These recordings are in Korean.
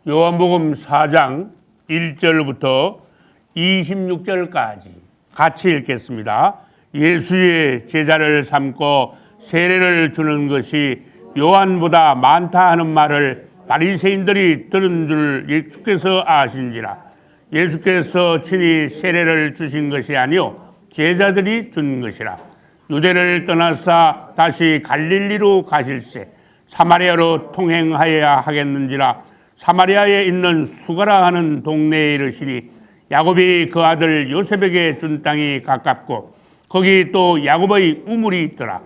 요한복음 4장 1절부터 26절까지 같이 읽겠습니다. 예수의 제자를 삼고 세례를 주는 것이 요한보다 많다 하는 말을 바리새인들이 들은 줄 예수께서 아신지라. 예수께서 친히 세례를 주신 것이 아니요 제자들이 준 것이라. 유대를 떠나사 다시 갈릴리로 가실새 사마리아로 통행하여야 하겠는지라. 사마리아에 있는 수가라 하는 동네에 이르시니 야곱이 그 아들 요셉에게 준 땅이 가깝고 거기 또 야곱의 우물이 있더라.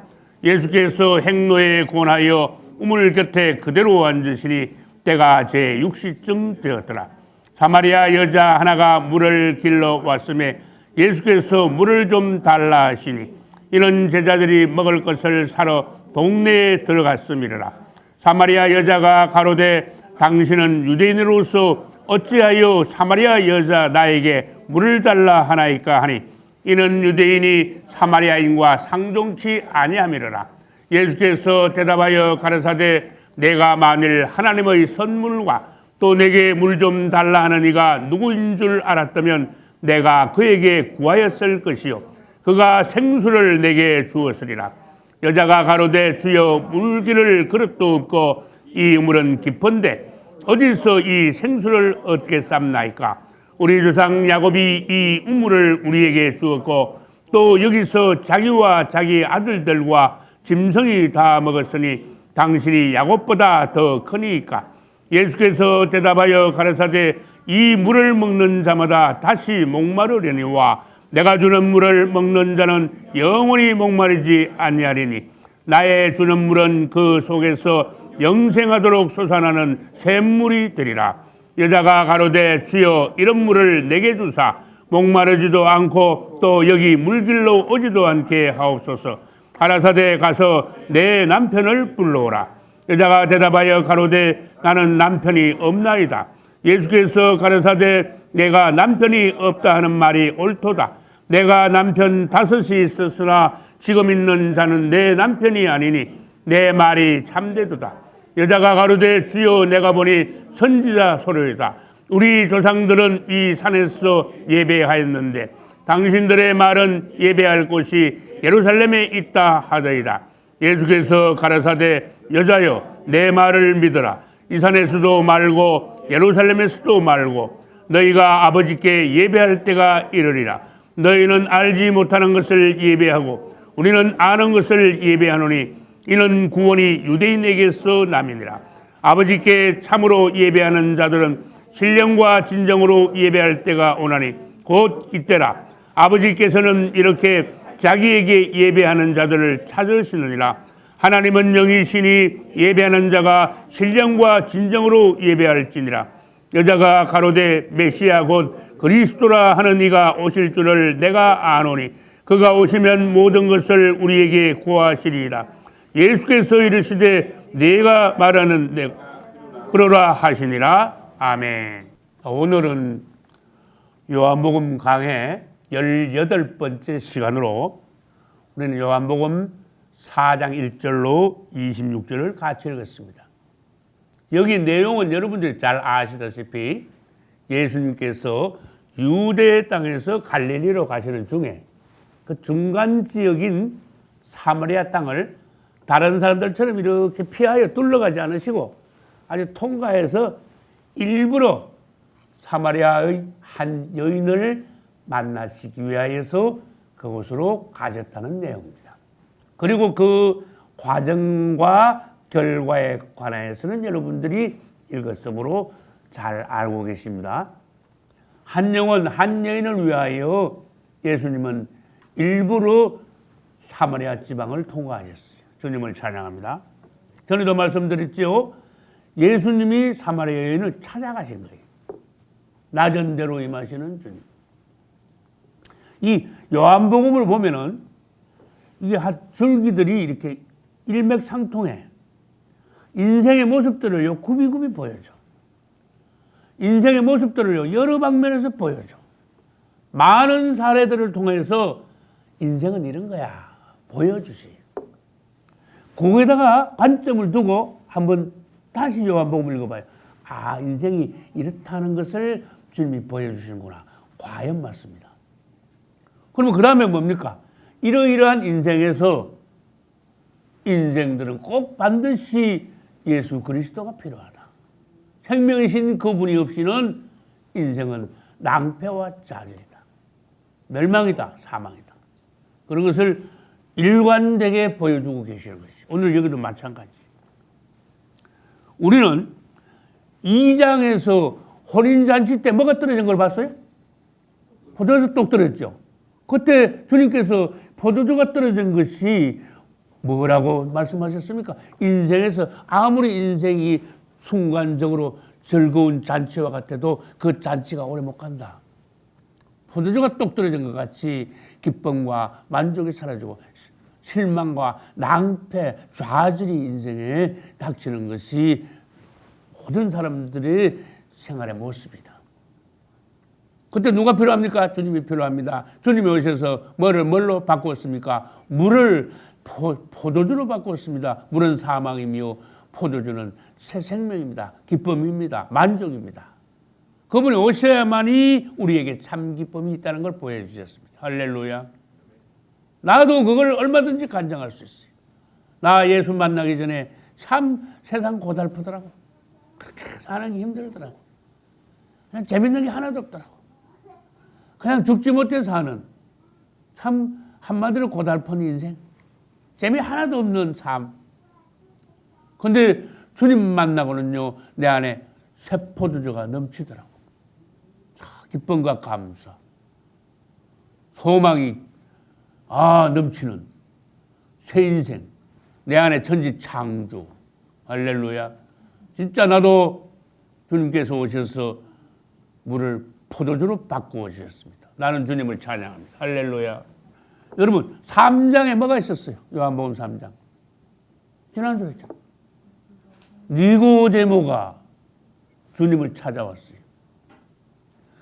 예수께서 행로에 권하여 우물 곁에 그대로 앉으시니 때가 제 6시쯤 되었더라. 사마리아 여자 하나가 물을 길러 왔음에 예수께서 물을 좀 달라 하시니 이는 제자들이 먹을 것을 사러 동네에 들어갔음이라. 사마리아 여자가 가로되 당신은 유대인으로서 어찌하여 사마리아 여자 나에게 물을 달라 하나이까 하니 이는 유대인이 사마리아인과 상종치 아니함이라. 예수께서 대답하여 가라사대 내가 만일 하나님의 선물과 또 내게 물 좀 달라 하는 이가 누구인 줄 알았다면 내가 그에게 구하였을 것이요 그가 생수를 내게 주었으리라. 여자가 가로되 주여 물기를 그릇도 없고 이 물은 깊은데 어디서 이 생수를 얻겠삼나이까. 우리 조상 야곱이 이 우물을 우리에게 주었고 또 여기서 자기와 자기 아들들과 짐승이 다 먹었으니 당신이 야곱보다 더 크니까. 예수께서 대답하여 가라사대 이 물을 먹는 자마다 다시 목마르려니와 내가 주는 물을 먹는 자는 영원히 목마르지 아니하리니 나의 주는 물은 그 속에서 영생하도록 솟아나는 샘물이 되리라. 여자가 가로되 주여 이런 물을 내게 주사 목마르지도 않고 또 여기 물길로 오지도 않게 하옵소서. 가라사대 가서 내 남편을 불러오라. 여자가 대답하여 가로되 나는 남편이 없나이다. 예수께서 가라사대 내가 남편이 없다 하는 말이 옳도다. 내가 남편 5이 있었으나 지금 있는 자는 내 남편이 아니니 내 말이 참되도다. 여자가 가로되 주여 내가 보니 선지자 소리이다. 우리 조상들은 이 산에서 예배하였는데 당신들의 말은 예배할 곳이 예루살렘에 있다 하더이다. 예수께서 가라사대 여자여 내 말을 믿어라. 이 산에서도 말고 예루살렘에서도 말고 너희가 아버지께 예배할 때가 이르리라. 너희는 알지 못하는 것을 예배하고 우리는 아는 것을 예배하노니 이는 구원이 유대인에게서 남이니라. 아버지께 참으로 예배하는 자들은 신령과 진정으로 예배할 때가 오나니 곧 이때라. 아버지께서는 이렇게 자기에게 예배하는 자들을 찾으시느니라. 하나님은 영이시니 예배하는 자가 신령과 진정으로 예배할지니라. 여자가 가로되 메시아 곧 그리스도라 하는 이가 오실 줄을 내가 아노니 그가 오시면 모든 것을 우리에게 구하시리라. 예수께서 이르시되 내가 말하는 내 그러라 하시니라. 아멘. 오늘은 요한복음 강해 18번째 시간으로 우리는 요한복음 4장 1절로 26절을 같이 읽었습니다. 여기 내용은 여러분들이 잘 아시다시피 예수님께서 유대 땅에서 갈릴리로 가시는 중에 그 중간 지역인 사마리아 땅을 다른 사람들처럼 이렇게 피하여 둘러가지 않으시고 아주 통과해서 일부러 사마리아의 한 여인을 만나시기 위하여서 그곳으로 가셨다는 내용입니다. 그리고 그 과정과 결과에 관하여서는 여러분들이 읽었으므로 잘 알고 계십니다. 한 영혼 한 여인을 위하여 예수님은 일부러 사마리아 지방을 통과하셨어요. 주님을 찬양합니다. 전에도 말씀드렸죠. 예수님이 사마리아 여인을 찾아가신 거예요. 낮은 대로 임하시는 주님. 이 요한복음을 보면은 이게 줄기들이 이렇게 일맥상통해. 인생의 모습들을요 굽이굽이 보여줘. 인생의 모습들을요 여러 방면에서 보여줘. 많은 사례들을 통해서 인생은 이런 거야 보여주세요. 거기에다가 관점을 두고 한번 다시 요한복음 읽어봐요. 아, 인생이 이렇다는 것을 주님이 보여주시는구나. 과연 맞습니다. 그러면 그 다음에 뭡니까? 이러이러한 인생에서 인생들은 꼭 반드시 예수 그리스도가 필요하다. 생명이신 그분이 없이는 인생은 낭패와 좌절이다. 멸망이다. 사망이다. 그런 것을 일관되게 보여주고 계시는 것이죠. 오늘 여기도 마찬가지. 우리는 2장에서 혼인잔치 때 뭐가 떨어진 걸 봤어요? 포도주 똑 떨어졌죠. 그때 주님께서 포도주가 떨어진 것이 뭐라고 말씀하셨습니까? 인생에서 아무리 인생이 순간적으로 즐거운 잔치와 같아도 그 잔치가 오래 못 간다. 포도주가 똑 떨어진 것 같이 기쁨과 만족이 사라지고 실망과 낭패, 좌절이 인생에 닥치는 것이 모든 사람들의 생활의 모습이다. 그때 누가 필요합니까? 주님이 필요합니다. 주님이 오셔서 뭘로 바꾸었습니까? 물을 포도주로 바꾸었습니다. 물은 사망이며 포도주는 새 생명입니다. 기쁨입니다. 만족입니다. 그분이 오셔야만이 우리에게 참 기쁨이 있다는 걸 보여주셨습니다. 할렐루야. 나도 그걸 얼마든지 간증할 수 있어요. 나 예수 만나기 전에 참 세상 고달프더라고. 그렇게 사는 게 힘들더라고. 그냥 재밌는 게 하나도 없더라고. 그냥 죽지 못해 사는 참 한마디로 고달픈 인생. 재미 하나도 없는 삶. 근데 주님 만나고는요, 내 안에 새 포도주가 넘치더라고. 기쁨과 감사, 소망이 넘치는 새 인생. 내 안에 천지 창조. 할렐루야. 진짜 나도 주님께서 오셔서 물을 포도주로 바꾸어 주셨습니다. 나는 주님을 찬양합니다. 할렐루야. 여러분 3장에 뭐가 있었어요? 요한복음 3장. 지난주에 했죠. 니고데모가 주님을 찾아왔어요.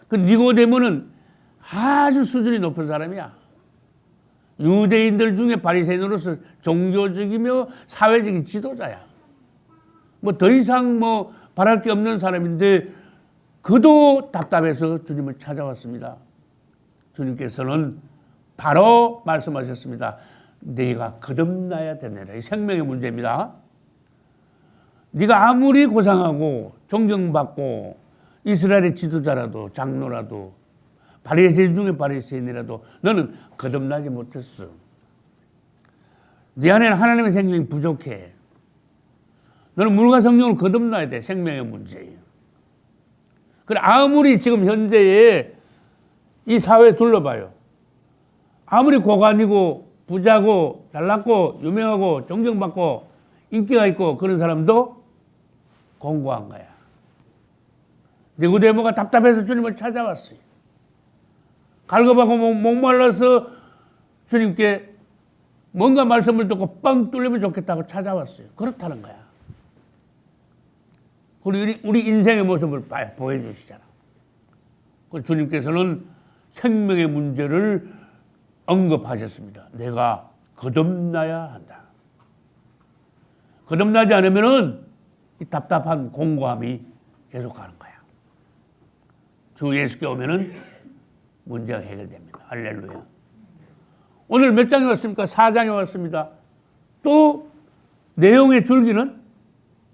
그 니고데모는 아주 수준이 높은 사람이야. 유대인들 중에 바리새인으로서 종교적이며 사회적인 지도자야. 뭐 더 이상 바랄 게 없는 사람인데 그도 답답해서 주님을 찾아왔습니다. 주님께서는 바로 말씀하셨습니다. 네가 거듭나야 되느라. 이 생명의 문제입니다. 네가 아무리 고상하고 존경받고 이스라엘의 지도자라도 장로라도 바리새인 중에 바리새인이라도 너는 거듭나지 못했어. 네 안에는 하나님의 생명이 부족해. 너는 물과 성령으로 거듭나야 돼. 생명의 문제예요. 그래 아무리 지금 현재의 이 사회 둘러봐요. 아무리 고관이고 부자고 잘났고 유명하고 존경받고 인기가 있고 그런 사람도 공고한 거야. 니고데모가 답답해서 주님을 찾아왔어요. 갈급하고 목말라서 주님께 뭔가 말씀을 듣고 뻥 뚫리면 좋겠다고 찾아왔어요. 그렇다는 거야. 우리 인생의 모습을 보여주시잖아. 주님께서는 생명의 문제를 언급하셨습니다. 내가 거듭나야 한다. 거듭나지 않으면은 이 답답한 공고함이 계속 가는 거야. 주 예수께 오면은 문제가 해결됩니다. 할렐루야. 오늘 몇 장에 왔습니까? 4장에 왔습니다. 또 내용의 줄기는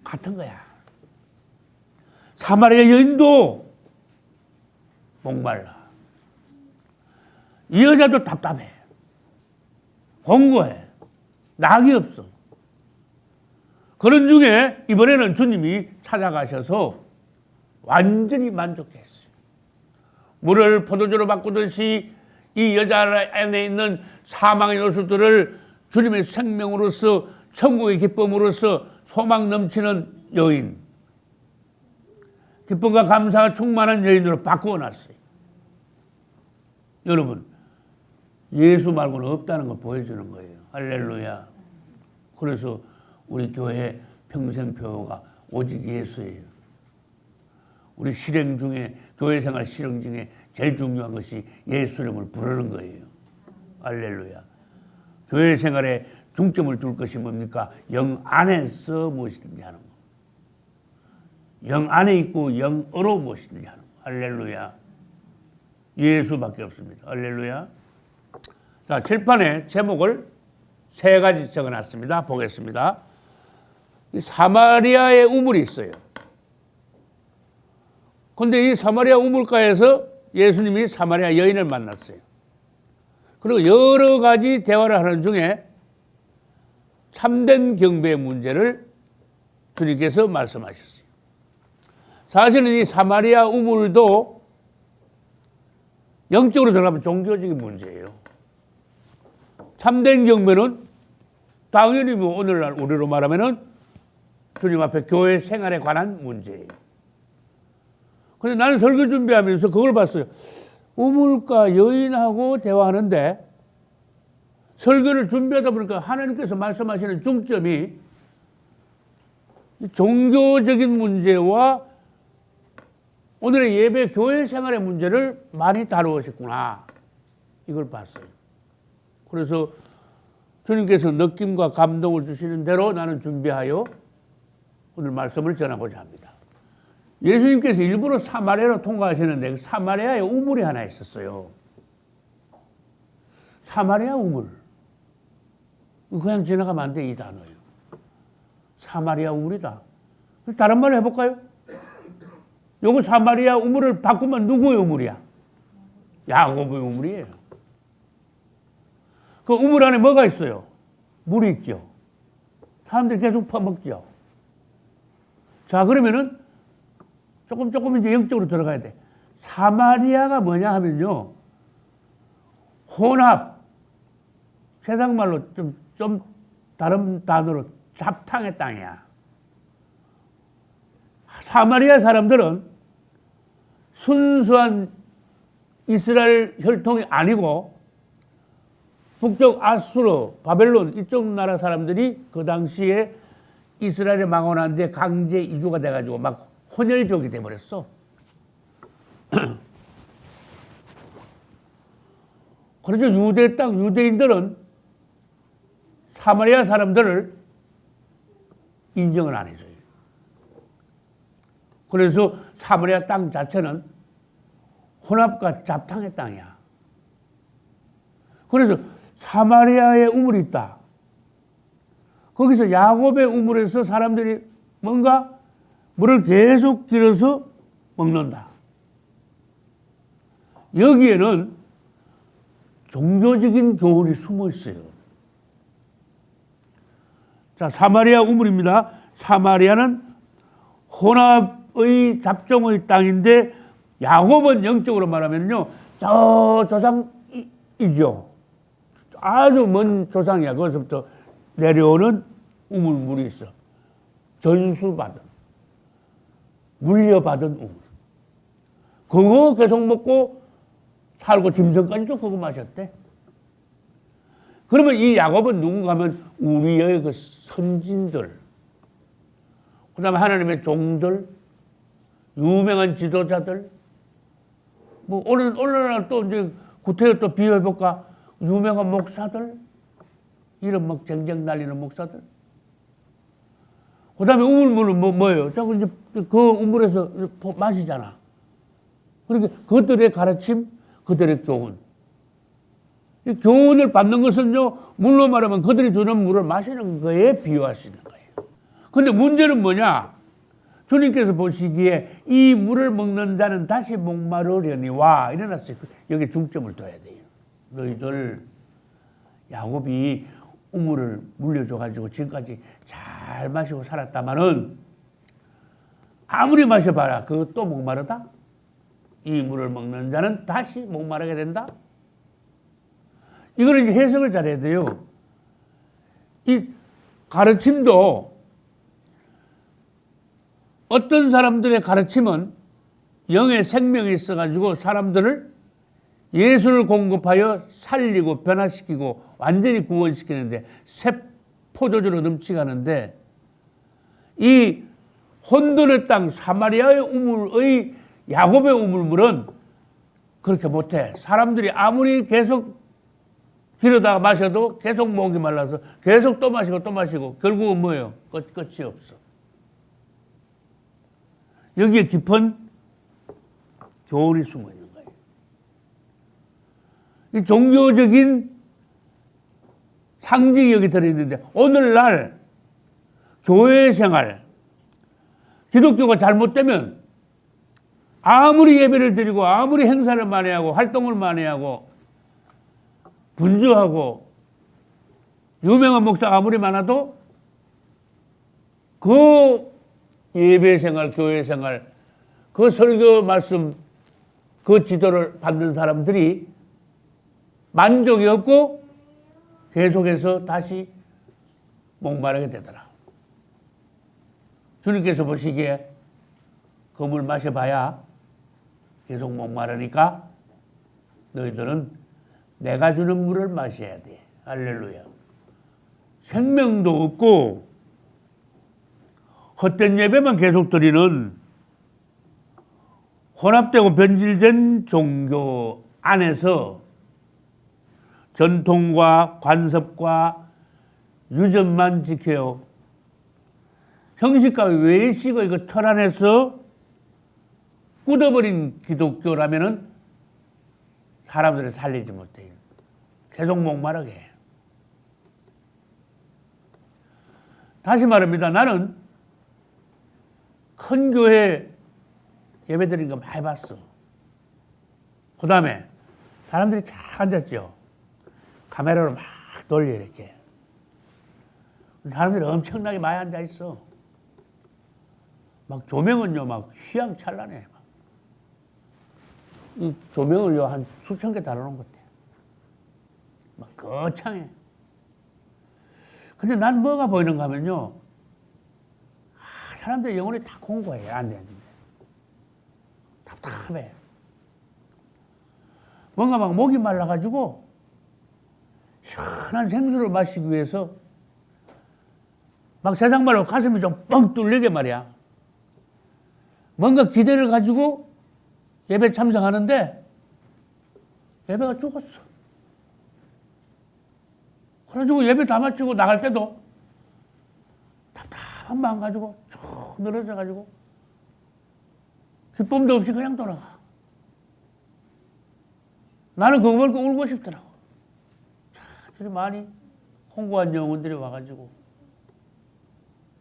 같은 거야. 사마리아 여인도 목말라. 이 여자도 답답해. 공고해. 낙이 없어. 그런 중에 이번에는 주님이 찾아가셔서 완전히 만족했어요. 물을 포도주로 바꾸듯이 이 여자 안에 있는 사망의 요소들을 주님의 생명으로서 천국의 기쁨으로서 소망 넘치는 여인, 기쁨과 감사가 충만한 여인으로 바꾸어 놨어요. 여러분, 예수 말고는 없다는 걸 보여주는 거예요. 할렐루야. 그래서 우리 교회 평생표가 오직 예수예요. 우리 실행 중에, 교회 생활 실행 중에 제일 중요한 것이 예수 이름을 부르는 거예요. 할렐루야. 교회 생활에 중점을 둘 것이 뭡니까? 영 안에서 무엇이든지 하는 거. 영 안에 있고 영어로 무엇이든지 하는 거. 할렐루야. 예수밖에 없습니다. 할렐루야. 자, 칠판에 제목을 세 가지 적어놨습니다. 보겠습니다. 사마리아의 우물이 있어요. 근데 이 사마리아 우물가에서 예수님이 사마리아 여인을 만났어요. 그리고 여러 가지 대화를 하는 중에 참된 경배의 문제를 주님께서 말씀하셨어요. 사실은 이 사마리아 우물도 영적으로 들어가면 종교적인 문제예요. 참된 경배는 당연히 뭐 오늘날 우리로 말하면은 주님 앞에 교회 생활에 관한 문제예요. 근데 나는 설교 준비하면서 그걸 봤어요. 우물가 여인하고 대화하는데 설교를 준비하다 보니까 하나님께서 말씀하시는 중점이 종교적인 문제와 오늘의 예배 교회 생활의 문제를 많이 다루셨구나. 이걸 봤어요. 그래서 주님께서 느낌과 감동을 주시는 대로 나는 준비하여 오늘 말씀을 전하고자 합니다. 예수님께서 일부러 사마리아로 통과하시는데 사마리아에 우물이 하나 있었어요. 사마리아 우물. 그냥 지나가면 안 돼, 이 단어예요. 사마리아 우물이다. 다른 말로 해볼까요? 요거 사마리아 우물을 바꾸면 누구의 우물이야? 야곱의 우물이에요. 그 우물 안에 뭐가 있어요? 물이 있죠. 사람들이 계속 퍼먹죠. 자, 그러면은 조금 이제 영적으로 들어가야 돼. 사마리아가 뭐냐 하면요. 혼합. 세상 말로 좀 다른 단어로 잡탕의 땅이야. 사마리아 사람들은 순수한 이스라엘 혈통이 아니고 북쪽 아수르, 바벨론 이쪽 나라 사람들이 그 당시에 이스라엘에 망원한데 강제 이주가 돼가지고 막 혼혈족이 돼버렸어. 그래서 유대 땅 유대인들은 사마리아 사람들을 인정을 안 해줘요. 그래서 사마리아 땅 자체는 혼합과 잡탕의 땅이야. 그래서 사마리아에 우물이 있다. 거기서 야곱의 우물에서 사람들이 뭔가 물을 계속 길어서 먹는다. 여기에는 종교적인 교훈이 숨어 있어요. 자, 사마리아 우물입니다. 사마리아는 혼합의 잡종의 땅인데 야곱은 영적으로 말하면요. 저 조상이죠. 아주 먼 조상이야. 거기서부터 내려오는 우물물이 있어. 전수받은, 물려받은 우물. 그거 계속 먹고 살고 짐승까지도 그거 마셨대. 그러면 이 야곱은 누군가 하면 우리의 그 선진들, 그 다음에 하나님의 종들, 유명한 지도자들, 뭐 오늘날 또 이제 구태여 또 비교해볼까? 유명한 목사들, 이런 막 쟁쟁 날리는 목사들. 그 다음에 우물물은 뭐예요? 자꾸 이제 그 우물에서 마시잖아. 그러니까 그들의 가르침, 그들의 교훈. 이 교훈을 받는 것은요, 물로 말하면 그들이 주는 물을 마시는 거에 비유할 수 있는 거예요. 근데 문제는 뭐냐? 주님께서 보시기에 이 물을 먹는 자는 다시 목마르려니와 이래놨어요. 여기 중점을 둬야 돼요. 너희들 야곱이 우물을 물려줘가지고 지금까지 잘 마시고 살았다마는 아무리 마셔봐라. 그거 또 목마르다? 이 물을 먹는 자는 다시 목마르게 된다? 이거는 이제 해석을 잘해야 돼요. 이 가르침도 어떤 사람들의 가르침은 영의 생명이 있어가지고 사람들을 예수를 공급하여 살리고 변화시키고 완전히 구원시키는데 새 포도주로 넘치가는데 이 혼돈의 땅 사마리아의 우물의 야곱의 우물물은 그렇게 못해. 사람들이 아무리 계속 길어다가 마셔도 계속 목이 말라서 계속 또 마시고 결국은 뭐예요? 끝이 없어. 여기에 깊은 교훈이 숨어 있는 거예요. 이 종교적인 상징이 여기 들어있는데 오늘날 교회 생활, 기독교가 잘못되면 아무리 예배를 드리고 아무리 행사를 많이 하고 활동을 많이 하고 분주하고 유명한 목사가 아무리 많아도 그 예배 생활, 교회 생활, 그 설교 말씀, 그 지도를 받는 사람들이 만족이 없고 계속해서 다시 목마르게 되더라. 주님께서 보시기에 그 물 마셔봐야 계속 목마르니까 너희들은 내가 주는 물을 마셔야 돼. 할렐루야. 생명도 없고 헛된 예배만 계속 드리는 혼합되고 변질된 종교 안에서 전통과 관습과 유전만 지켜요. 형식과 외식의 그 틀 안에서 굳어버린 기독교라면은 사람들을 살리지 못해요. 계속 목마르게 해요. 다시 말합니다. 나는 큰 교회 예배 드리는 거 많이 봤어. 그 다음에 사람들이 쫙 앉았죠. 카메라로 막 돌려 이렇게. 사람들이 엄청나게 많이 앉아 있어. 막 조명은요, 막 휘황찬란해. 이 조명을요, 한 수천 개 달아놓은 것 같아. 막 거창해. 근데 난 뭐가 보이는가 하면요, 사람들이 영혼이 다 공고해, 앉아있는데. 답답해. 뭔가 막 목이 말라가지고, 시원한 생수를 마시기 위해서, 막 세상 말로 가슴이 좀 뻥 뚫리게 말이야. 뭔가 기대를 가지고 예배 참석하는데, 예배가 죽었어. 그래가지고 예배 다 마치고 나갈 때도 답답한 마음 가지고 쭉 늘어져가지고 기쁨도 없이 그냥 돌아가. 나는 그거 보고 울고 싶더라고. 저리 많이 홍고한 영혼들이 와가지고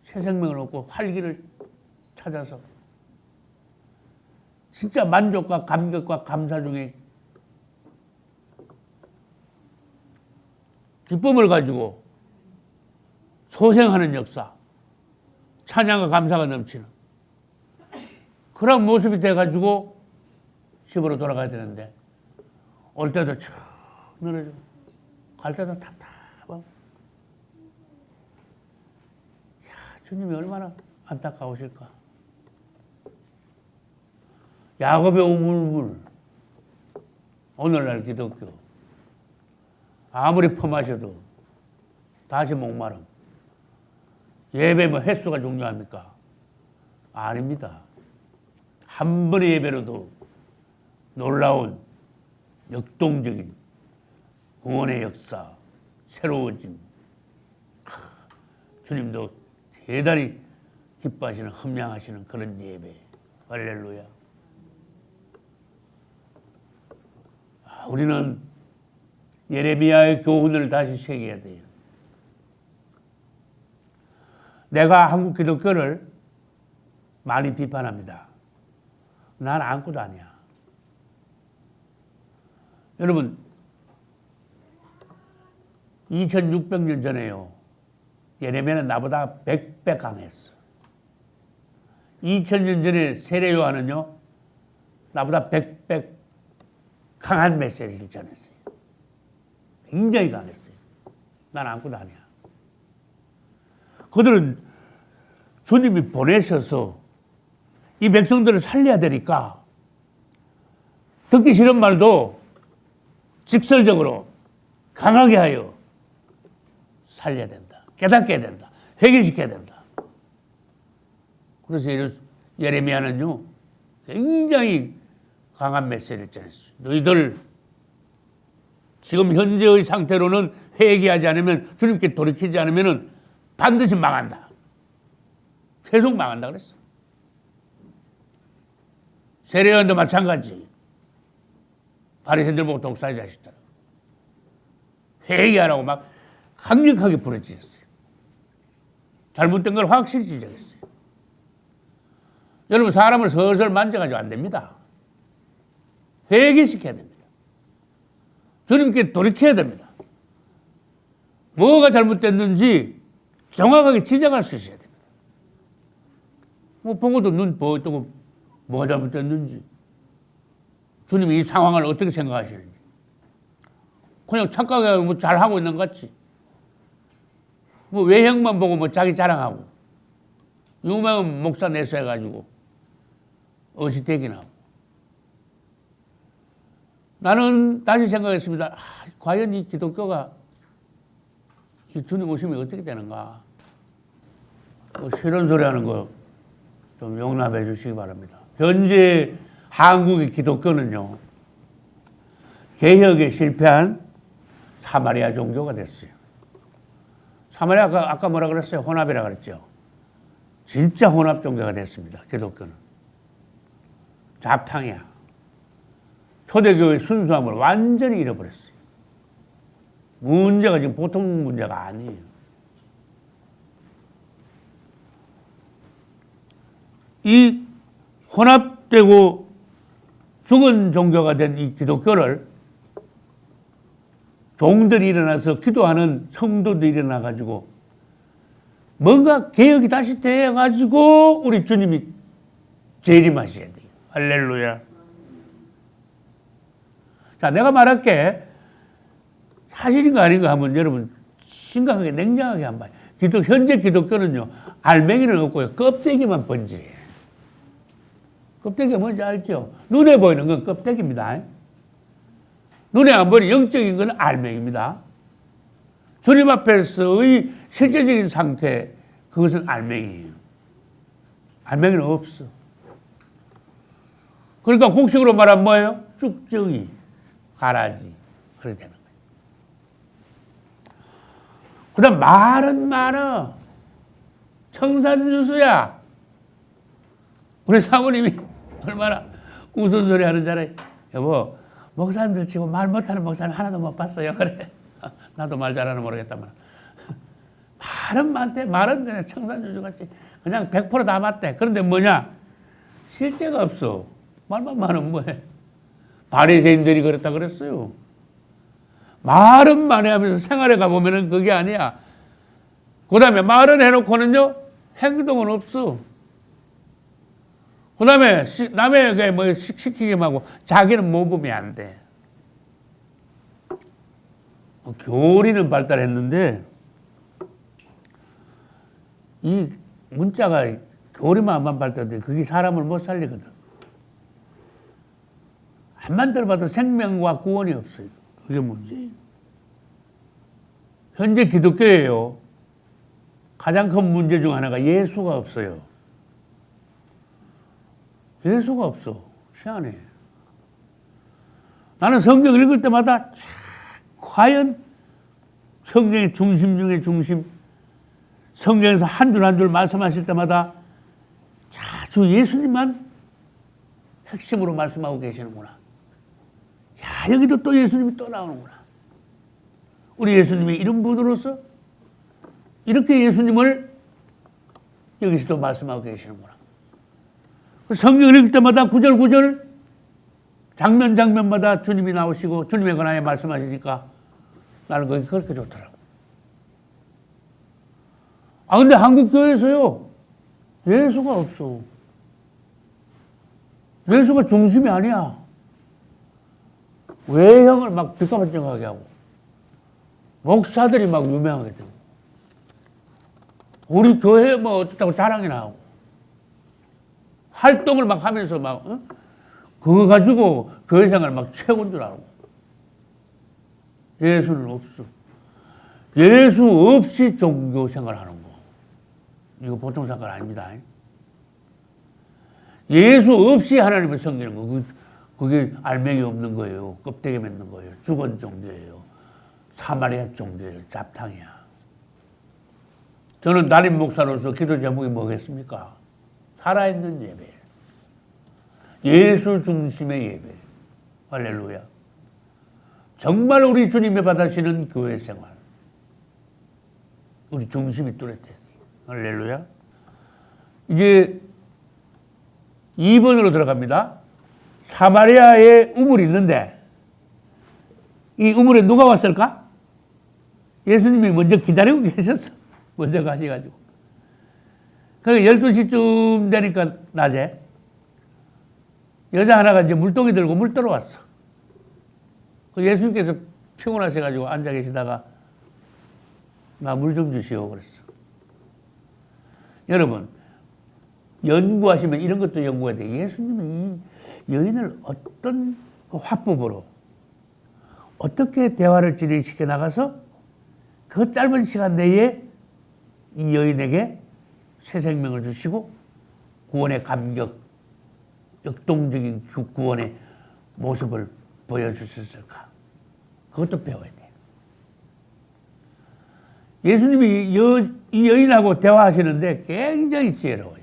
새 생명을 얻고 활기를 찾아서 진짜 만족과 감격과 감사 중에 기쁨을 가지고 소생하는 역사, 찬양과 감사가 넘치는 그런 모습이 돼가지고 집으로 돌아가야 되는데 올 때도 쭉 늘어지고 갈 때도 답답하고 주님이 얼마나 안타까우실까. 야곱의 우물물, 오늘날 기독교 아무리 퍼마셔도 다시 목마름. 예배 뭐 횟수가 중요합니까? 아닙니다. 한 번의 예배로도 놀라운 역동적인 구원의 역사, 새로워짐. 주님도 대단히 기뻐하시는, 흠양하시는 그런 예배. 할렐루야. 우리는 예레미야의 교훈을 다시 새겨야 돼요. 내가 한국 기독교를 많이 비판합니다. 난 아무것도 아니야. 여러분, 2600년 전에요. 예레미야는 나보다 100배 강했어. 2000년 전에 세례 요한은요, 나보다 100배 강한 메시지를 전했어요. 굉장히 강했어요. 난 아무것도 아니야. 그들은 주님이 보내셔서 이 백성들을 살려야 되니까 듣기 싫은 말도 직설적으로 강하게 하여 살려야 된다. 깨닫게 해야 된다. 회개시켜야 된다. 그래서 예레미야는요, 굉장히 강한 메시지를 전했어요. 너희들 지금 현재의 상태로는 회개하지 않으면, 주님께 돌이키지 않으면 반드시 망한다. 계속 망한다 그랬어. 세례요한도 마찬가지. 바리새인들 보고 독사의 자식들. 회개하라고 막 강력하게 부르짖었어요. 잘못된 걸 확실히 지적했어요. 여러분, 사람을 서서히 만져가지고 안 됩니다. 회개시켜야 됩니다. 주님께 돌이켜야 됩니다. 뭐가 잘못됐는지 정확하게 지적할 수 있어야 됩니다. 뭐 보고도 눈 보고 뭐가 잘못됐는지, 주님이 이 상황을 어떻게 생각하시는지, 그냥 착각하고 뭐 잘하고 있는 것 같지. 뭐 외형만 보고 뭐 자기 자랑하고, 유명한 목사 내서 해가지고 어시대긴 하고. 나는 다시 생각했습니다. 과연 이 기독교가 이 주님 오시면 어떻게 되는가. 뭐 싫은 소리 하는 거 좀 용납해 주시기 바랍니다. 현재 한국의 기독교는요, 개혁에 실패한 사마리아 종교가 됐어요. 사마리아 아까 뭐라 그랬어요? 혼합이라 그랬죠. 진짜 혼합 종교가 됐습니다. 기독교는. 잡탕이야. 초대교회의 순수함을 완전히 잃어버렸어요. 문제가 지금 보통 문제가 아니에요. 이 혼합되고 죽은 종교가 된 이 기독교를 종들이 일어나서 기도하는 성도들이 일어나가지고 뭔가 개혁이 다시 돼가지고 우리 주님이 재림하셔야 돼요. 할렐루야. 자, 내가 말할게. 사실인가 아닌가 하면 여러분 심각하게 냉정하게 한번 봐요. 현재 기독교는요, 알맹이는 없고요, 껍데기만 번지해요. 껍데기가 뭔지 알죠? 눈에 보이는 건 껍데기입니다. 눈에 안 보이는 영적인 건 알맹이입니다. 주님 앞에서의 실제적인 상태, 그것은 알맹이에요. 알맹이는 없어. 그러니까 공식으로 말하면 뭐예요? 쭉정이, 가라지. 그렇게 되는 거예요. 그 다음 말은 많아. 청산유수야. 우리 사모님이 얼마나 웃은 소리 하는 줄 알아요? 여보, 목사님들 치고 말 못하는 목사님 하나도 못 봤어요. 그래. 나도 말 잘하는 모르겠다만. 말은 많대. 말은 그냥 청산유수 같이 그냥 100%다 맞대. 그런데 뭐냐? 실제가 없어. 말만 많으면 뭐해? 바리새인들이 그랬다 그랬어요. 말은 많이 하면서 생활에 가보면은 그게 아니야. 그 다음에 말은 해놓고는요, 행동은 없어. 그 다음에 남에게 뭐 시키기만 하고 자기는 모범이 안 돼. 교리는 발달했는데 이 문자가 교리만 발달돼 그게 사람을 못 살리거든. 한만 들어봐도 생명과 구원이 없어요. 그게 문제예요. 현재 기독교예요. 가장 큰 문제 중 하나가 예수가 없어요. 예수가 없어. 희한해. 나는 성경 읽을 때마다 과연 성경의 중심 중에 중심, 성경에서 한 줄 한 줄 말씀하실 때마다 주 예수님만 핵심으로 말씀하고 계시는구나. 야, 여기도 또 예수님이 또 나오는구나. 우리 예수님이 이런 분으로서 이렇게 예수님을 여기서 또 말씀하고 계시는구나. 성경을 읽을 때마다 구절 장면마다 주님이 나오시고 주님에 관하여 말씀하시니까 나는 그게 그렇게 좋더라고. 근데 한국 교회에서요, 예수가 없어. 예수가 중심이 아니야. 외형을 막 비까반짝하게 하고 목사들이 막 유명하게 되고 우리 교회 뭐 어떻다고 자랑이나 하고 활동을 막 하면서 막 그거 가지고 교회 생활 막 최고인 줄 알고. 예수는 없어. 예수 없이 종교 생활하는 거 이거 보통 사건 아닙니다. 예수 없이 하나님을 섬기는 거 그게 알맹이 없는 거예요. 껍데기 맺는 거예요. 죽은 종교예요. 사마리아 종교예요. 잡탕이야. 저는 담임 목사로서 기도 제목이 뭐겠습니까? 살아있는 예배. 예수 중심의 예배. 할렐루야. 정말 우리 주님이 받으시는 교회 생활. 우리 중심이 뚜렷해. 할렐루야. 이제 2번으로 들어갑니다. 사마리아에 우물이 있는데 이 우물에 누가 왔을까? 예수님이 먼저 기다리고 계셨어. 먼저 가셔가지고. 그러니까 12시쯤 되니까 낮에 여자 하나가 이제 물동이 들고 물 들어왔어. 예수님께서 피곤하셔가지고 앉아 계시다가 나 물 좀 주시오 그랬어. 여러분 연구하시면 이런 것도 연구해야 돼. 예수님이 이 여인을 어떤 화법으로 어떻게 대화를 진행시켜 나가서 그 짧은 시간 내에 이 여인에게 새 생명을 주시고 구원의 감격, 역동적인 구원의 모습을 보여주셨을까? 그것도 배워야 돼. 예수님이 이 여인하고 대화하시는데 굉장히 지혜로워요.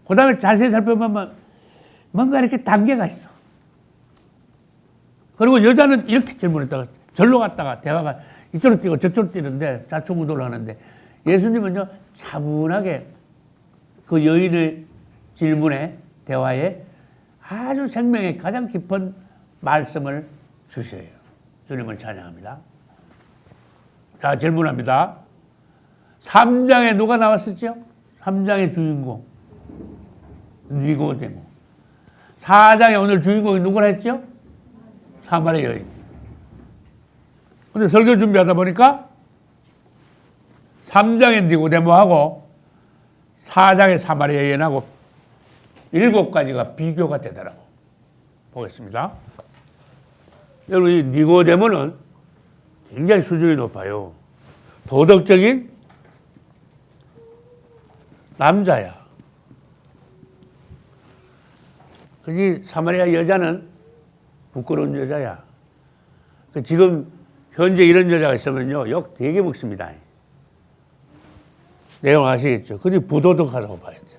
그 다음에 자세히 살펴보면 뭔가 이렇게 단계가 있어. 그리고 여자는 이렇게 질문했다가 절로 갔다가 대화가 이쪽으로 뛰고 저쪽으로 뛰는데 좌충우돌을 하는데 예수님은요 차분하게 그 여인의 질문에 대화에 아주 생명의 가장 깊은 말씀을 주셔요. 주님을 찬양합니다. 자, 질문합니다. 3장에 누가 나왔었죠? 3장의 주인공 니고데모. 4장에 오늘 주인공이 누구라 했죠? 사마리아 여인. 근데 설교 준비하다 보니까 3장의 니고데모하고 4장의 사마리아 여인하고 7가지가 비교가 되더라고. 보겠습니다. 여러분, 이 니고데모는 굉장히 수준이 높아요. 도덕적인 남자야. 그지 사마리아 여자는 부끄러운 여자야. 지금 현재 이런 여자가 있으면요 욕 되게 먹습니다. 내용 아시겠죠? 근데 부도덕하다고 봐야 돼요.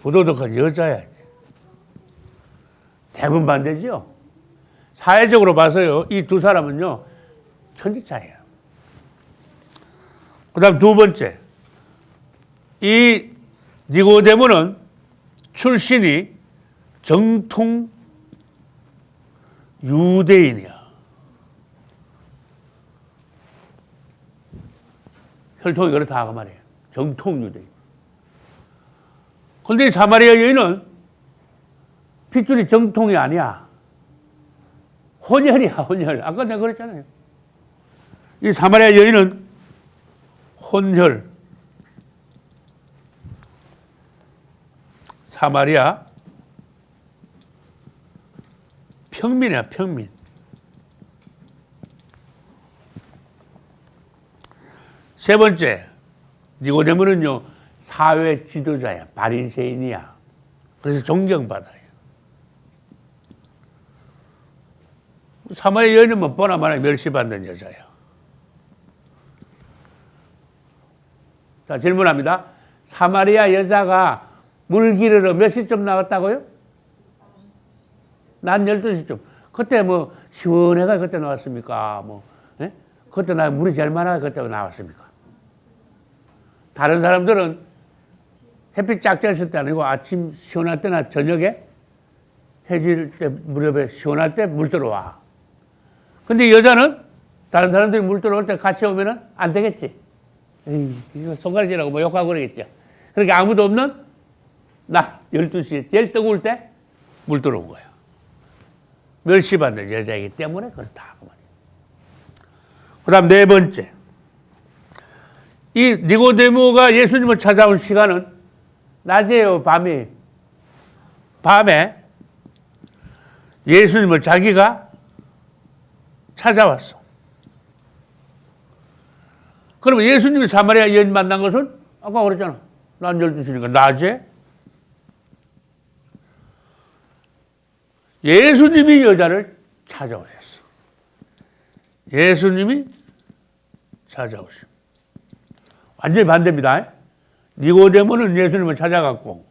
부도덕한 여자야. 대부분 반대죠. 사회적으로 봐서요 이 두 사람은요 천지차이에요. 그 다음 두 번째, 이 니고데모는 출신이 정통 유대인이야. 혈통이 그렇다 그 말이에요. 정통 유대인. 그런데 사마리아 여인은 핏줄이 정통이 아니야. 혼혈이야, 혼혈. 아까 내가 그랬잖아요. 이 사마리아 여인은 혼혈. 사마리아 평민이야, 평민. 세 번째, 니고데모는요, 사회 지도자야, 바리새인이야. 그래서 존경받아요. 사마리아 여인은 뭐 보나마나 멸시받는 여자야. 자, 질문합니다. 사마리아 여자가 물 기르러 몇 시쯤 나왔다고요? 낮 12시쯤. 그때 뭐 시원해가 그때 나왔습니까? 뭐, 예? 그때 물이 제일 많아 그때 나왔습니까? 다른 사람들은 햇빛 쫙 쬐을 때 아니고 아침 시원할 때나 저녁에 해질 때 무렵에 시원할 때 물 들어와. 근데 여자는 다른 사람들이 물 들어올 때 같이 오면은 안 되겠지. 에이, 이거 손가락질하고 뭐 욕하고 그러겠죠. 그렇게 아무도 없는 낮 12시에 제일 뜨거울 때 물 들어온 거야. 멸시받는 여자이기 때문에 그렇다. 그 다음 네 번째. 이 니고데모가 예수님을 찾아온 시간은 낮이에요, 밤이에요? 밤에 예수님을 자기가 찾아왔어. 그러면 예수님이 사마리아 여인 만난 것은 아까 그랬잖아. 낮 12시니까 낮에 예수님이 여자를 찾아오셨어. 예수님이 찾아오셨어. 완전히 반대입니다. 니고데모는 예수님을 찾아갔고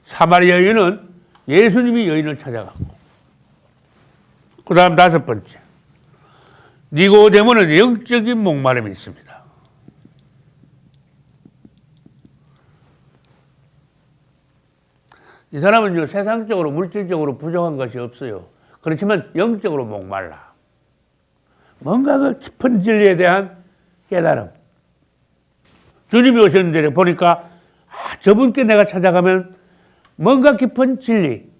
사마리아 여인은 예수님이 여인을 찾아갔고, 그 다음 5번째, 니고데모는 영적인 목마름이 있습니다. 이 사람은 세상적으로 물질적으로 부족한 것이 없어요. 그렇지만 영적으로 목말라. 뭔가 그 깊은 진리에 대한 깨달음. 주님이 오셨는데 보니까 저분께 내가 찾아가면 뭔가 깊은 진리,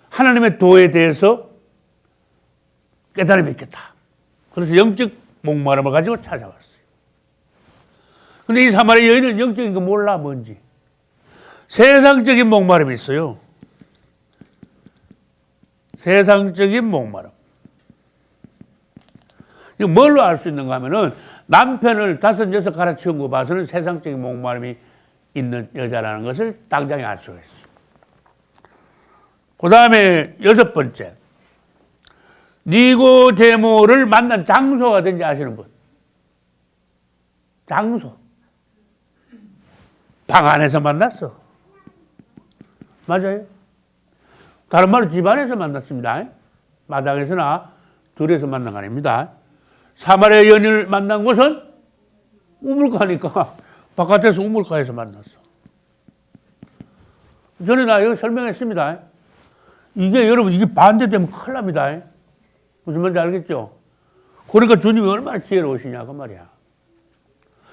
하나님의 도에 대해서 깨달음이 있겠다. 그래서 영적 목마름을 가지고 찾아왔어요. 근데 이 사마리아 여인은 영적인 거 몰라, 뭔지. 세상적인 목마름이 있어요. 세상적인 목마름. 이거 뭘로 알 수 있는가 하면은 남편을 5, 6 갈아치운 거 봐서는 세상적인 목마름이 있는 여자라는 것을 당장에 알 수가 있어요. 그 다음에 6번째. 니고데모를 만난 장소가 어딘지 아시는 분? 장소. 방 안에서 만났어. 맞아요. 다른 말로 집안에서 만났습니다. 마당에서나 둘이서 만난 거 아닙니다. 사마리아 여인을 만난 곳은 우물가니까 바깥에서 우물가에서 만났어. 전에 나 여기 설명했습니다. 이게 여러분 이게 반대되면 큰일 납니다. 무슨 말인지 알겠죠? 그러니까 주님이 얼마나 지혜로우시냐 그 말이야.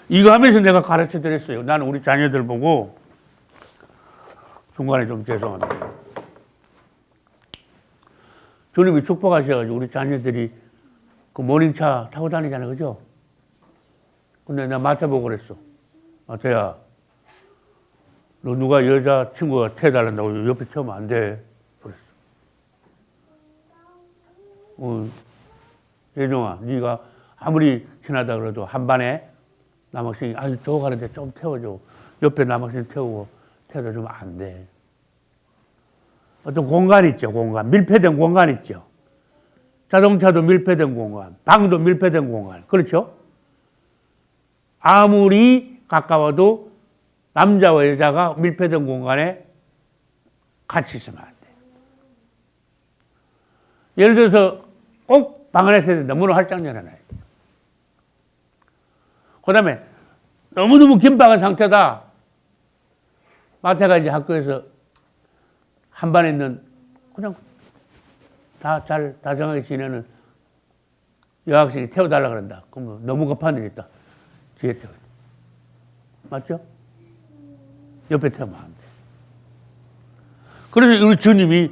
이거 하면서 내가 가르쳐 드렸어요. 나는 우리 자녀들 보고 중간에 좀 죄송합니다. 주님이 축복하셔가지고 우리 자녀들이 그 모닝차 타고 다니잖아요. 그죠? 근데 내가 마태 보고 그랬어. 마태야, 너 누가 여자친구가 태워달란다고 옆에 태우면 안 돼. 그랬어. 예종아, 네가 아무리 친하다 그래도 한 반에 남학생이 아주 저거 가는데 좀 태워줘. 옆에 남학생 태우고 태워다 주면 안 돼. 어떤 공간 있죠, 공간. 밀폐된 공간 있죠. 자동차도 밀폐된 공간, 방도 밀폐된 공간. 그렇죠? 아무리 가까워도 남자와 여자가 밀폐된 공간에 같이 있으면 안 돼. 예를 들어서 꼭 방 안에 있어야 된다. 문을 활짝 열어놔야 돼. 그 다음에 너무너무 긴박한 상태다. 마태가 이제 학교에서 한 반에 있는 그냥 다 잘 다정하게 지내는 여학생이 태워달라 그런다. 그럼 너무 급한 일 있다. 뒤에 태워. 맞죠? 옆에 태우면 안 돼. 그래서 우리 주님이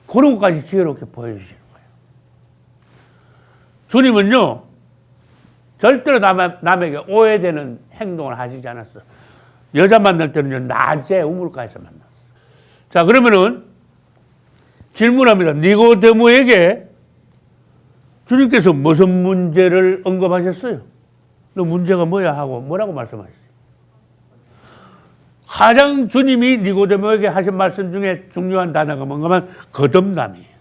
그런 것까지 지혜롭게 보여주시는 거예요. 주님은요, 절대로 남에게 오해되는 행동을 하시지 않았어. 여자 만날 때는요, 낮에 우물가에서 만났어. 자, 그러면은 질문합니다. 니고데모에게 주님께서 무슨 문제를 언급하셨어요? 너 문제가 뭐야 하고 뭐라고 말씀하셨어요? 가장 주님이 니고데모에게 하신 말씀 중에 중요한 단어가 뭔가 하면 거듭남이에요.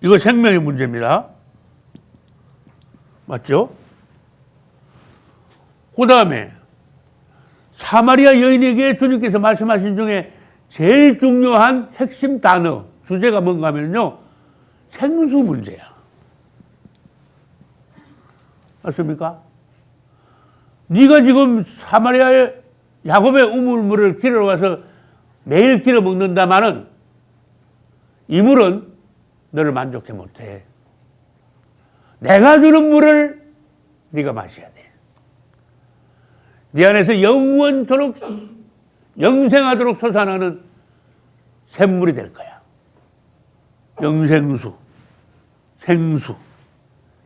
이거 생명의 문제입니다. 맞죠? 그 다음에 사마리아 여인에게 주님께서 말씀하신 중에 제일 중요한 핵심 단어, 주제가 뭔가 하면요, 생수 문제야. 맞습니까? 네가 지금 사마리아 야곱의 우물물을 길러 와서 매일 길어 먹는다마는 이 물은 너를 만족해 못해. 내가 주는 물을 네가 마셔야 돼. 네 안에서 영원토록 영생하도록 솟아나는 샘물이 될 거야. 영생수, 생수,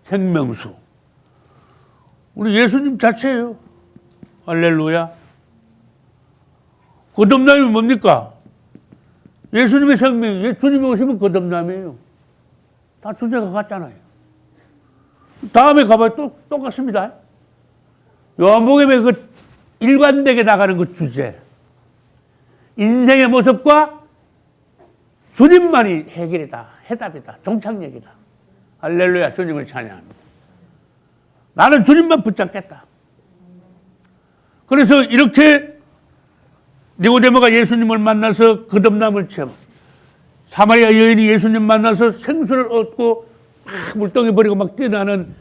생명수. 우리 예수님 자체예요. 할렐루야. 거듭남이 뭡니까? 예수님의 생명이, 주님이 오시면 거듭남이에요. 다 주제가 같잖아요. 다음에 가봐야 또 똑같습니다. 요한복음의 그 일관되게 나가는 그 주제. 인생의 모습과 주님만이 해결이다, 해답이다, 종착역이다. 할렐루야, 주님을 찬양합니다. 나는 주님만 붙잡겠다. 그래서 이렇게 니고데모가 예수님을 만나서 거듭남을 체험. 사마리아 여인이 예수님 만나서 생수를 얻고 막 물동에 버리고 막 뛰어나는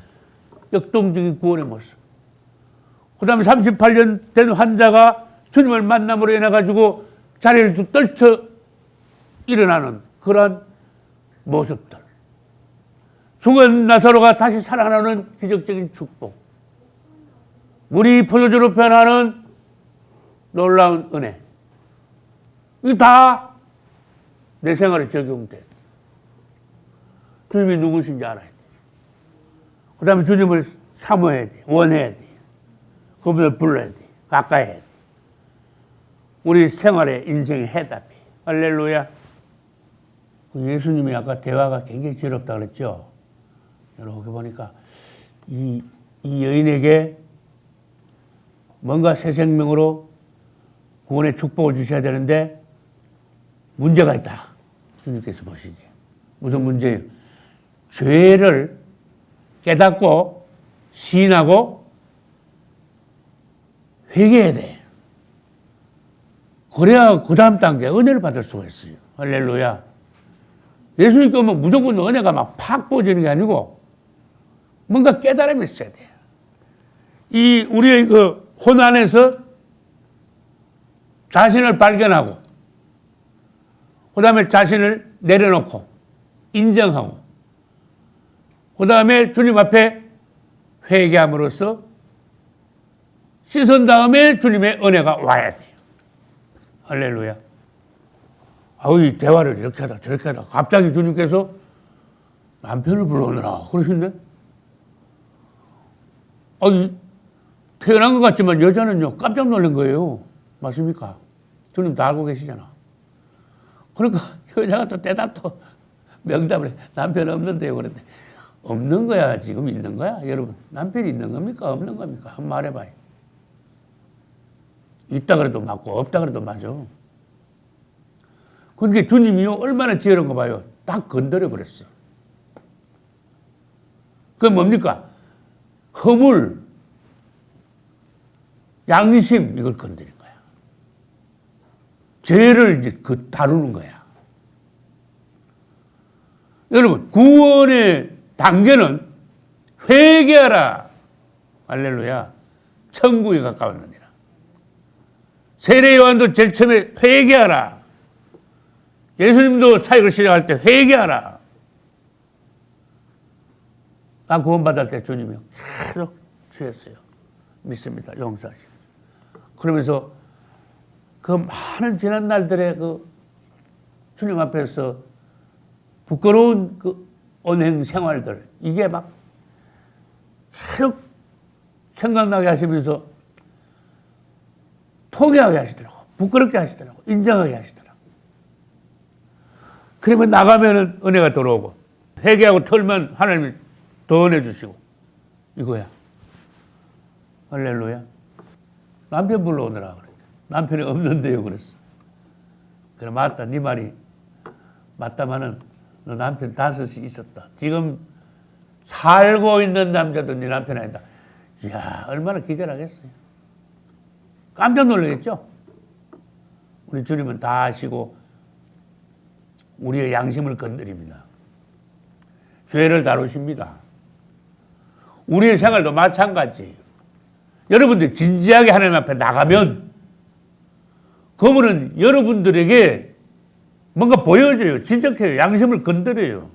역동적인 구원의 모습. 그 다음에 38년 된 환자가 주님을 만남으로 인해 가지고 자리를 떨쳐 일어나는 그러한 모습들. 죽은 나사로가 다시 살아나는 기적적인 축복. 물이 포도주로 변하는 놀라운 은혜. 이거 다 내 생활에 적용돼. 주님이 누구신지 알아야 돼. 그 다음에 주님을 사모해야 돼. 원해야 돼. 그분을 불러야 돼. 가까이 해야 돼. 우리 생활의 인생의 해답이. 할렐루야. 예수님이 아까 대화가 굉장히 지럽다 그랬죠. 이렇게 보니까 이 여인에게 뭔가 새 생명으로 구원의 축복을 주셔야 되는데 문제가 있다. 주님께서 보시기에. 무슨 문제예요? 죄를 깨닫고 시인하고 회개해야 돼. 그래야 그 다음 단계 은혜를 받을 수가 있어요. 할렐루야. 예수님께 오면 무조건 은혜가 막 팍 부어지는 게 아니고 뭔가 깨달음이 있어야 돼요. 이 우리의 그 고난에서 자신을 발견하고 그 다음에 자신을 내려놓고 인정하고 그 다음에 주님 앞에 회개함으로써 씻은 다음에 주님의 은혜가 와야 돼요. 할렐루야. 아우, 이 대화를 이렇게 하다 저렇게 하다 갑자기 주님께서 남편을 불러오느라 그러신데 태어난 것 같지만 여자는요 깜짝 놀란 거예요. 맞습니까? 주님 다 알고 계시잖아. 그러니까 여자가 또 대답도 명답을 해. 남편 없는데요. 그런데 없는 거야 지금 있는 거야? 여러분 남편이 있는 겁니까? 없는 겁니까? 한번 말해봐요. 있다 그래도 맞고 없다 그래도 맞아. 그러니까 주님이 얼마나 지혜로운 거 봐요. 딱 건드려 버렸어. 그게 뭡니까? 허물, 양심 이걸 건드린 거야. 죄를 이제 다루는 거야. 여러분 구원의 단계는 회개하라. 할렐루야. 천국에 가까웠느니라. 세례 요한도 제일 처음에 회개하라. 예수님도 사역을 시작할 때 회개하라. 나 구원받을 때 주님이 계속 주였어요. 믿습니다. 용서하십시오. 그러면서 그 많은 지난 날들의 그 주님 앞에서 부끄러운 그 언행 생활들 이게 막 계속 생각나게 하시면서 통회하게 하시더라고. 부끄럽게 하시더라고. 인정하게 하시더라고. 그러면 나가면은 은혜가 들어오고 회개하고 털면 하나님이 더 은혜 주시고 이거야. 할렐루야. 남편 불러오느라 그래. 남편이 없는데요 그랬어. 그래 맞다. 네 말이 맞다마는 너 남편 5이 있었다. 지금 살고 있는 남자도 네 남편 아니다. 이야 얼마나 기절하겠어요. 깜짝 놀라겠죠. 우리 주님은 다 아시고 우리의 양심을 건드립니다. 죄를 다루십니다. 우리의 생활도 마찬가지예요. 여러분들 진지하게 하나님 앞에 나가면 그분은 여러분들에게 뭔가 보여줘요. 진정해요. 양심을 건드려요.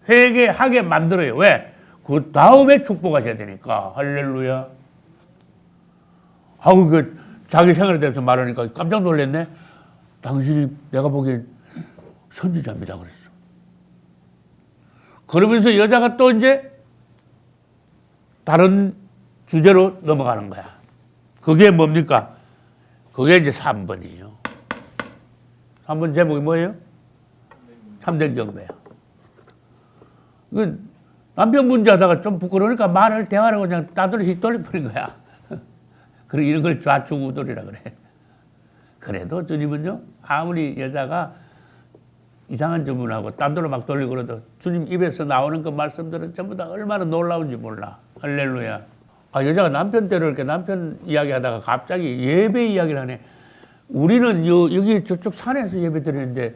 회개하게 만들어요. 왜? 그 다음에 축복하셔야 되니까. 할렐루야. 아우, 자기 생활에 대해서 말하니까 깜짝 놀랐네. 당신이 내가 보기엔 선지자입니다. 그랬어. 그러면서 여자가 또 이제 다른 주제로 넘어가는 거야. 그게 뭡니까? 그게 이제 3번이에요. 3번 제목이 뭐예요? 참된 경배야. 남편 문제 하다가 좀 부끄러우니까 말을 대화를 그냥 따돌이 휙 돌려버린 거야. 그리고 이런 걸 좌충우돌이라 그래. 그래도 주님은요, 아무리 여자가 이상한 질문하고 딴 데로 막 돌리고 그래도 주님 입에서 나오는 그 말씀들은 전부 다 얼마나 놀라운지 몰라. 할렐루야. 여자가 남편 때로 이렇게 남편 이야기 하다가 갑자기 예배 이야기를 하네. 우리는 여기 저쪽 산에서 예배 드리는데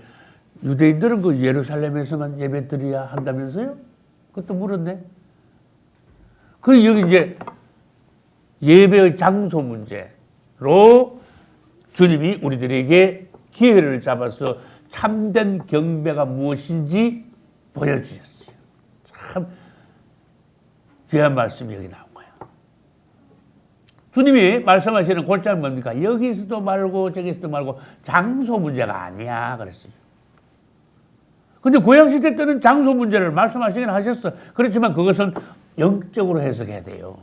유대인들은 그 예루살렘에서만 예배 드려야 한다면서요? 그것도 물었네. 그리고 여기 이제 예배의 장소 문제로 주님이 우리들에게 기회를 잡아서 참된 경배가 무엇인지 보여주셨어요. 참 귀한 말씀이 여기 나온 거예요. 주님이 말씀하시는 골자는 뭡니까? 여기서도 말고 저기서도 말고 장소 문제가 아니야 그랬어요. 근데 고향시대 때는 장소 문제를 말씀하시긴 하셨어. 그렇지만 그것은 영적으로 해석해야 돼요.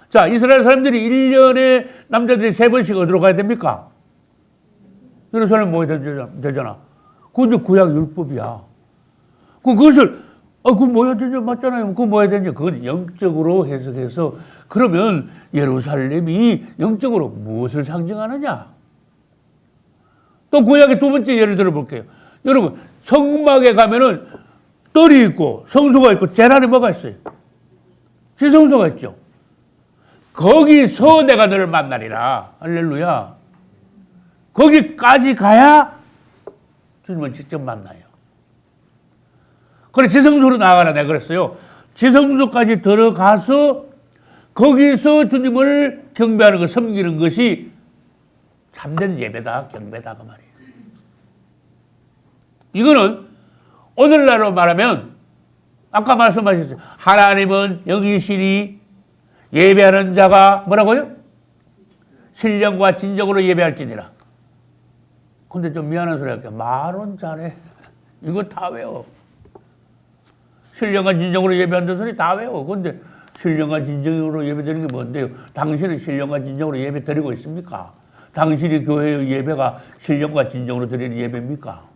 자, 이스라엘 사람들이 1년에 남자들이 3번씩 어디로 가야 됩니까? 예루살렘 모여야 되잖아. 그건 이제 구약 율법이야. 그것을, 그거 모여야 되냐, 맞잖아요. 그거 모여야 되냐. 그건 영적으로 해석해서, 그러면 예루살렘이 영적으로 무엇을 상징하느냐? 또 구약의 두 번째 예를 들어볼게요. 여러분, 성막에 가면은 뜰이 있고, 성소가 있고, 제일 안에 뭐가 있어요? 지성소가 있죠. 거기서 내가 너를 만나리라. 할렐루야. 거기까지 가야 주님은 직접 만나요. 그래, 지성소로 나아가라 내가 그랬어요. 지성소까지 들어가서 거기서 주님을 경배하는 것, 섬기는 것이 참된 예배다, 경배다 그 말이에요. 이거는 오늘날로 말하면 아까 말씀하셨어요. 하나님은 영이시니 예배하는 자가 뭐라고요? 신령과 진정으로 예배할지니라. 근데 좀 미안한 소리 할게요. 말은 잘해. 이거 다 외워. 신령과 진정으로 예배한다는 소리 다 외워. 근데 신령과 진정으로 예배드리는 게 뭔데요? 당신은 신령과 진정으로 예배 드리고 있습니까? 당신이 교회의 예배가 신령과 진정으로 드리는 예배입니까?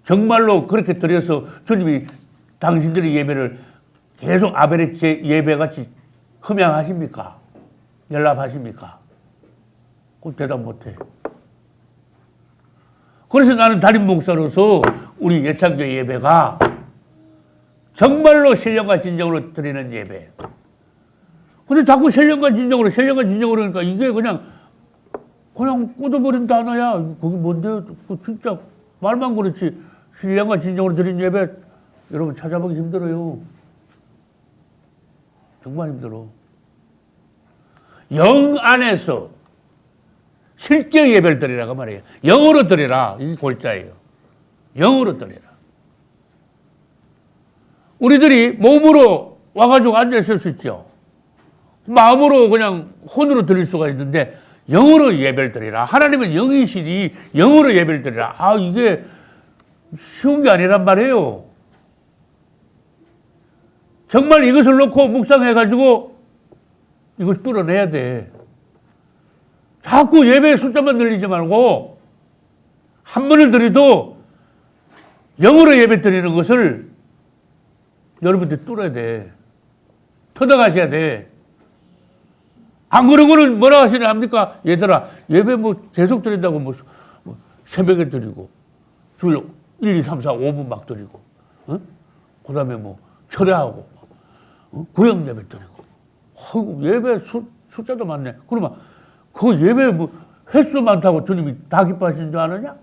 정말로 그렇게 드려서 주님이 당신들의 예배를 계속 아벨의 예배같이 흠양하십니까? 연락하십니까? 그건 대답 못해. 그래서 나는 담임 목사로서 우리 예창교회 예배가 정말로 신령과 진정으로 드리는 예배. 근데 자꾸 신령과 진정으로 그러니까 이게 그냥 꽂아버린 단어야. 그게 뭔데요? 진짜 말만 그렇지. 신령과 진정으로 드리는 예배 여러분 찾아보기 힘들어요. 정말 힘들어. 영 안에서 실제 예배를 드리라고 말이에요. 영으로 드리라. 이 골자예요. 영으로 드리라. 우리들이 몸으로 와가지고 앉아있을 수 있죠. 마음으로 그냥 혼으로 드릴 수가 있는데 영으로 예배를 드리라. 하나님은 영이시니 영으로 예배를 드리라. 이게 쉬운 게 아니란 말이에요. 정말 이것을 놓고 묵상해가지고 이걸 뚫어내야 돼. 자꾸 예배의 숫자만 늘리지 말고 한 번을 드려도 영으로 예배 드리는 것을 여러분들 뚫어야 돼. 터득하셔야 돼. 안 그러고는 뭐라 하시냐 합니까? 얘들아, 예배 계속 드린다고 새벽에 드리고, 줄 1, 2, 3, 4, 5분 막 드리고, 그 다음에 철야하고, 구역 예배 드리고, 예배 숫자도 많네. 그러면 그 예배 횟수 많다고 주님이 다 기뻐하시는 줄 아느냐?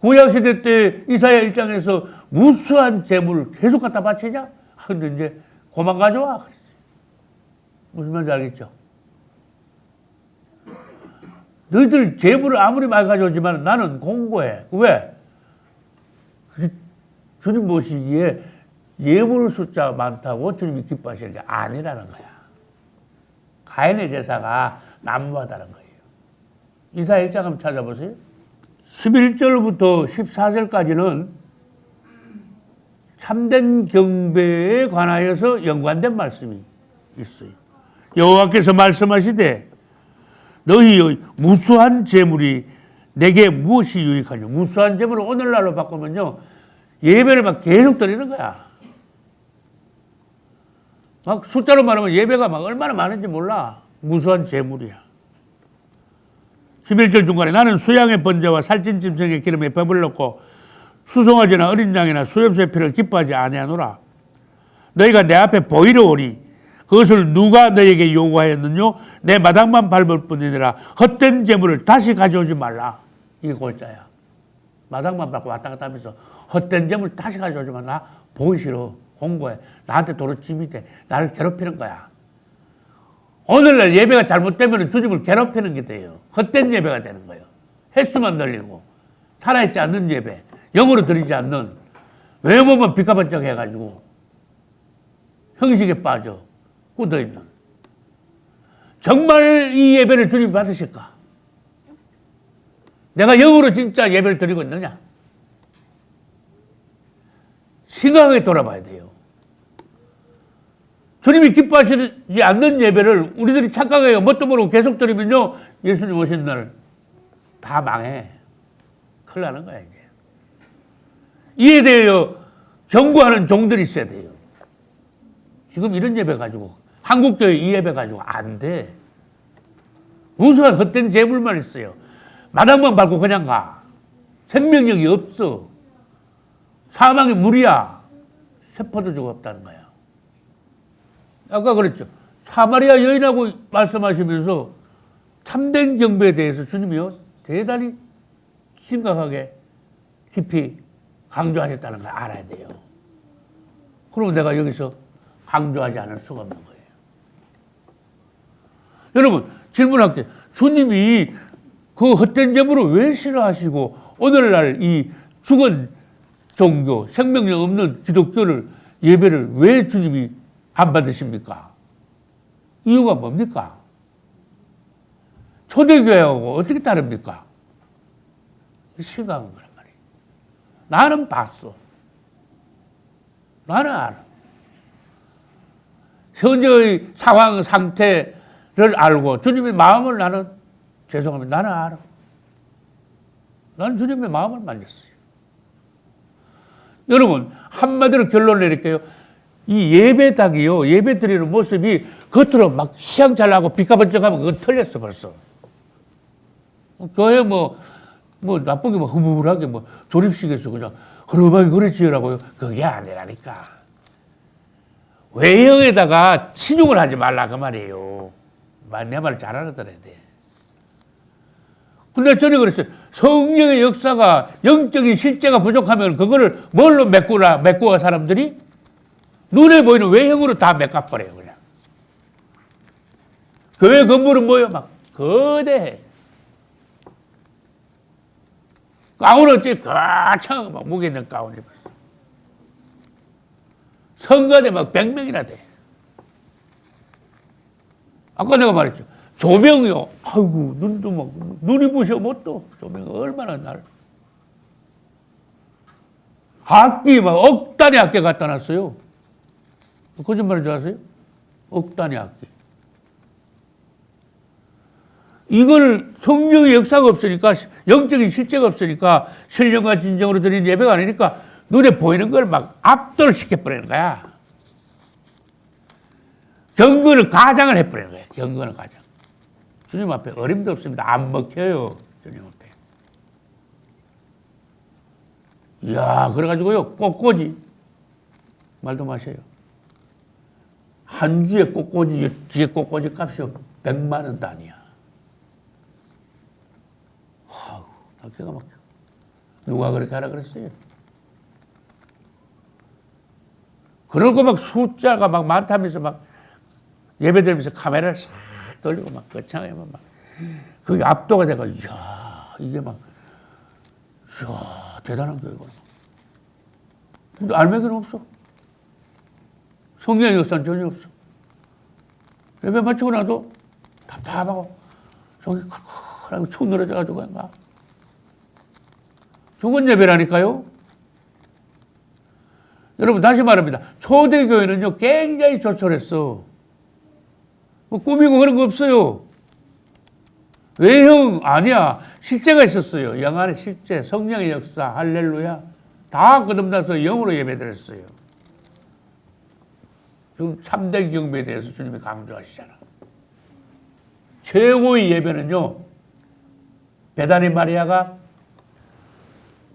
구약시대 때 이사야 1장에서 무수한 재물을 계속 갖다 바치냐? 근데 이제 그만 가져와. 무슨 말인지 알겠죠? 너희들 재물을 아무리 많이 가져오지만 나는 공고해. 왜? 주님 모시기에 예물 숫자가 많다고 주님이 기뻐하시는 게 아니라는 거야. 가인의 제사가 난무하다는 거예요. 이사야 1장 한번 찾아보세요. 11절부터 14절까지는 참된 경배에 관하여서 연관된 말씀이 있어요. 여호와께서 말씀하시되 너희의 무수한 재물이 내게 무엇이 유익하냐. 무수한 재물을 오늘날로 바꾸면요. 예배를 막 계속 드리는 거야. 막 숫자로 말하면 예배가 막 얼마나 많은지 몰라. 무수한 재물이야. 11절 중간에 나는 수양의 번제와 살찐 짐승의 기름에 법을 넣고 수송아지나 어린 양이나 수염새 피를 기뻐하지 아니하노라. 너희가 내 앞에 보이러 오니 그것을 누가 너에게 요구하였느뇨? 내 마당만 밟을 뿐이니라. 헛된 재물을 다시 가져오지 말라. 이게 골자야. 마당만 밟고 왔다 갔다 하면서 헛된 재물 다시 가져오지 마. 나 보기 싫어. 공부해. 나한테 도로 짐이 돼. 나를 괴롭히는 거야. 오늘날 예배가 잘못되면 주님을 괴롭히는 게 돼요. 헛된 예배가 되는 거예요. 횟수만 늘리고 살아있지 않는 예배, 영으로 드리지 않는, 외모만 비까번쩍 해가지고 형식에 빠져 굳어있는. 정말 이 예배를 주님 받으실까? 내가 영으로 진짜 예배를 드리고 있느냐? 심각하게 돌아봐야 돼요. 주님이 기뻐하시지 않는 예배를 우리들이 착각하게 뭣도 모르고 계속 드리면요, 예수님 오신 날 다 망해. 큰일 나는 거야, 이제. 이에 대하여 경고하는 종들이 있어야 돼요. 지금 이런 예배 가지고, 한국교회 이 예배 가지고 안 돼. 우수한 헛된 재물만 있어요. 마당만 밟고 그냥 가. 생명력이 없어. 사망의 물이야. 세포도 주고 없다는 거야. 아까 그랬죠. 사마리아 여인하고 말씀하시면서 참된 경배에 대해서 주님이요, 대단히 심각하게 깊이 강조하셨다는 걸 알아야 돼요. 그럼 내가 여기서 강조하지 않을 수가 없는 거예요. 여러분, 질문할게요. 주님이 그 헛된 재물을 왜 싫어하시고 오늘날 이 죽은 종교, 생명력 없는 기독교를, 예배를 왜 주님이 안 받으십니까? 이유가 뭡니까? 초대교회하고 어떻게 다릅니까? 심각한 거란 말이에요. 나는 봤어. 나는 알아. 현재의 상황, 상태를 알고 주님의 마음을 나는, 죄송합니다, 나는 알아. 나는 주님의 마음을 만졌어요. 여러분, 한마디로 결론을 내릴게요. 이 예배당이요, 예배 드리는 모습이 겉으로 막 휘황찬란하고 빛가번쩍하면 그건 틀렸어, 벌써. 교회 나쁘게 흐물하게 조립식에서 그냥 흐름하게 그래 지으라고요. 그게 아니라니까. 외형에다가 치중을 하지 말라, 그 말이에요. 내 말을 잘 알아들어야 돼. 근데 전에 그랬어요. 성령의 역사가, 영적인 실제가 부족하면 그거를 뭘로 메꾸어 사람들이? 눈에 보이는 외형으로 다 메꿔버려요, 그냥. 교회 건물은 뭐예요? 막 거대해. 가운은 어찌 거창하고 막 무게 있는 가운 입었어. 성가대 막 100명이나 돼. 아까 내가 말했죠. 조명이요. 아이고, 눈도 막, 눈이 부셔 못 떠. 조명이 얼마나 날. 악기 막 억 단위 악기 갖다 놨어요. 거짓말인 줄 아세요? 억 단위 악기. 이걸 성령의 역사가 없으니까, 영적인 실제가 없으니까, 신령과 진정으로 드리는 예배가 아니니까 눈에 보이는 걸 막 압도시켜버리는 거야. 경건을 가장을 해버리는 거야. 경건을 가장. 주님 앞에 어림도 없습니다. 안 먹혀요. 주님 앞에. 이야, 그래가지고요, 꽃꽂이. 말도 마세요. 한 주에 꽃꽂이, 뒤에 꽃꽂이 값이 100만 원 단위야. 기가 막혀. 누가 그렇게 하라 그랬어요? 그러고 막 숫자가 막 많다면서 막 예배드리면서 카메라를 싹 돌리고 막 거창하게 막 그게 압도가 돼가, 이야, 이게 막, 이야, 대단한 교회구나. 근데 알맹이는 없어. 성령의 역사는 전혀 없어. 예배 마치고 나도 답답하고 속이 컬컬하고 축 늘어져가지고 그런가. 죽은 예배라니까요. 여러분, 다시 말합니다. 초대교회는요, 굉장히 조촐했어. 꾸미고 그런 거 없어요. 외형 아니야. 실제가 있었어요. 영 안에 실제, 성령의 역사, 할렐루야. 다 거듭나서 영으로 예배드렸어요. 지금 참된 경배에 대해서 주님이 강조하시잖아. 최고의 예배는요, 베다니 마리아가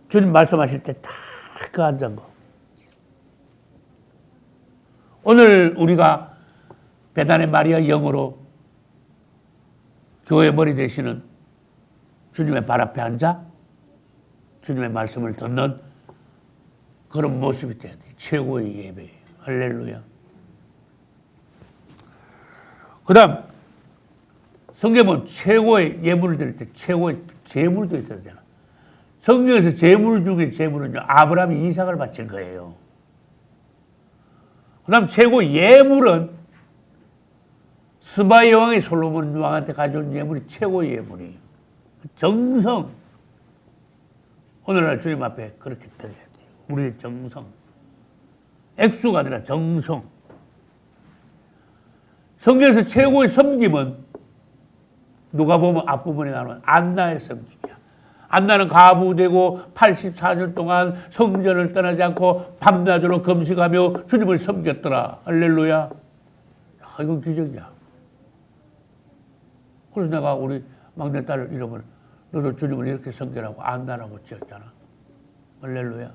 주님 말씀하실 때 딱 그 앉은 거. 오늘 우리가 베다네 마리아 영으로 교회 머리 되시는 주님의 발 앞에 앉아 주님의 말씀을 듣는 그런 모습이 돼야 돼. 최고의 예배예요. 할렐루야. 그 다음 성경은 최고의 예물을 드릴 때 최고의 제물도 있어야 되나. 성경에서 제물 중에 제물은요, 아브라함이 이삭을 바친 거예요. 그 다음 최고 예물은 스바의 왕이 솔로몬 왕한테 가져온 예물이 최고의 예물이에요. 정성. 오늘날 주님 앞에 그렇게 드려야 돼요. 우리의 정성. 액수가 아니라 정성. 성경에서 최고의 섬김은 누가 보면 앞부분에 나오는 안나의 섬김이야. 안나는 과부되고 84년 동안 성전을 떠나지 않고 밤낮으로 금식하며 주님을 섬겼더라. 할렐루야. 이건 기적이야. 그래서 내가 우리 막내딸 이름을 너도 주님을 이렇게 섬기라고 안나라고 지었잖아. 할렐루야.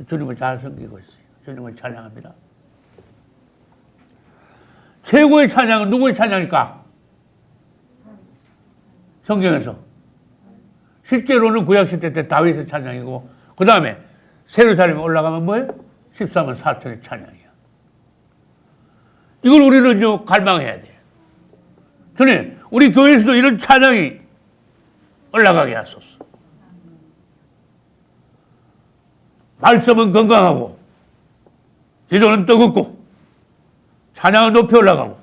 주님을 잘 섬기고 있어요. 주님을 찬양합니다. 최고의 찬양은 누구의 찬양일까? 성경에서. 실제로는 구약시대 때 다윗의 찬양이고, 그 다음에 예루살렘에 올라가면 뭐예요? 14만 4천의 찬양이야. 이걸 우리는요, 갈망해야 돼요. 주님, 우리 교회에서도 이런 찬양이 올라가게 하소서. 말씀은 건강하고, 기도는 뜨겁고, 찬양은 높이 올라가고,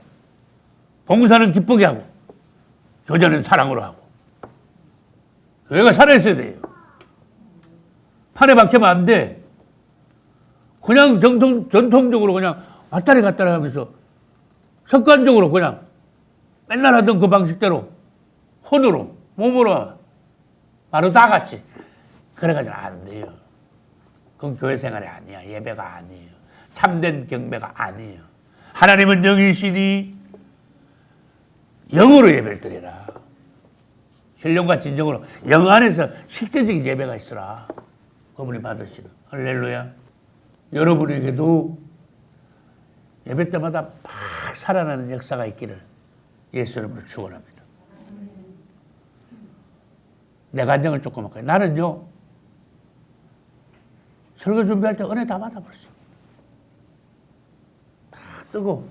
봉사는 기쁘게 하고, 교제는 사랑으로 하고. 교회가 살아있어야 돼요. 판에 박히면 안 돼. 그냥 전통적으로 그냥 왔다리 갔다리 하면서 습관적으로 그냥 맨날 하던 그 방식대로 혼으로, 몸으로 바로 다 같이. 그래가지고 안 돼요. 그건 교회 생활이 아니야. 예배가 아니에요. 참된 경배가 아니에요. 하나님은 영이시니 영으로 예배를 드리라. 신령과 진정으로 영 안에서 실제적인 예배가 있으라. 그분이 받으시는. 할렐루야. 여러분에게도 예배 때마다 막 살아나는 역사가 있기를 예수 이름으로 축원합니다. 내 간증을 조금 할까요? 나는요, 설교 준비할 때 은혜 다 받아버렸어. 다 뜨고.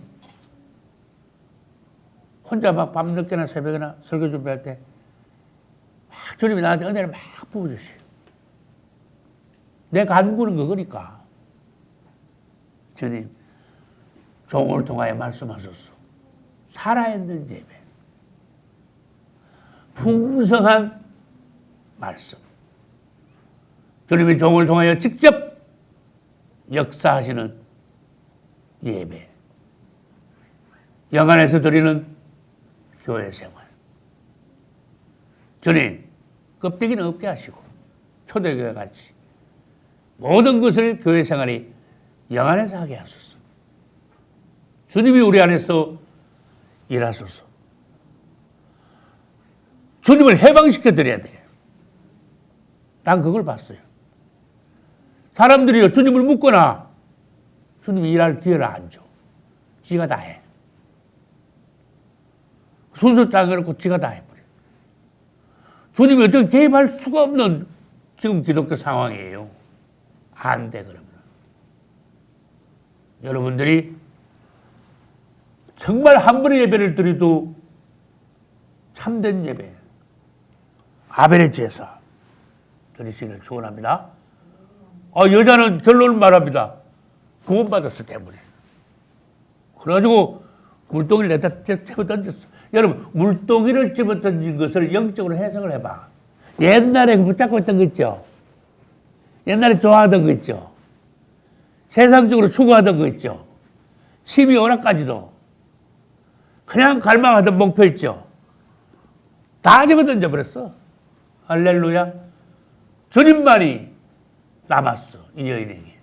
혼자 막 밤늦게나 새벽이나 설교 준비할 때 막 주님이 나한테 은혜를 막 부어주시오. 내 간구는 그거니까. 주님, 종을 통하여 말씀하소서. 살아있는 예배. 풍성한 말씀. 주님이 종을 통하여 직접 역사하시는 예배. 영안에서 드리는 교회 생활. 주님, 껍데기는 없게 하시고 초대교회 같이 모든 것을 교회 생활이 영안에서 하게 하소서. 주님이 우리 안에서 일하소서. 주님을 해방시켜 드려야 돼요. 난 그걸 봤어요. 사람들이요, 주님을 묻거나 주님이 일할 기회를 안 줘. 지가 다 해. 순서 짜놓고 지가 다 해버려. 주님이 어떻게 개입할 수가 없는 지금 기독교 상황이에요. 안 돼, 그러면. 여러분들이 정말 한 번의 예배를 드려도 참된 예배, 아벨의 제사 드리시기를 축원합니다. 여자는 결론을 말합니다. 구원받았을 때문에. 그래가지고 물동이를 내다 집어 던졌어. 여러분, 물동이를 집어 던진 것을 영적으로 해석을 해봐. 옛날에 붙잡고 있던 거 있죠? 옛날에 좋아하던 거 있죠? 세상적으로 추구하던 거 있죠? 취미 오락까지도. 그냥 갈망하던 목표 있죠? 다 집어 던져버렸어. 할렐루야. 주님만이 남았어, 이 여인에게.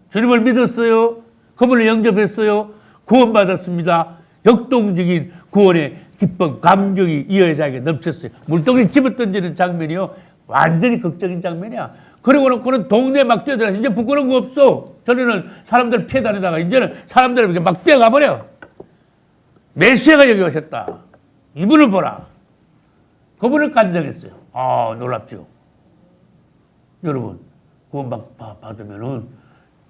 주님을 믿었어요. 그분을 영접했어요. 구원받았습니다. 역동적인 구원의 기쁨, 감격이 이 여자에게 넘쳤어요. 물동이 집어 던지는 장면이요, 완전히 극적인 장면이야. 그리고는 그런 동네 막 뛰어들어. 이제 부끄러운 거 없어. 전에는 사람들 피해 다니다가 이제는 사람들 이렇게 막 뛰어가 버려. 메시아가 여기 오셨다. 이분을 보라. 그분을 간증했어요. 아, 놀랍죠. 여러분, 그거 막 받으면은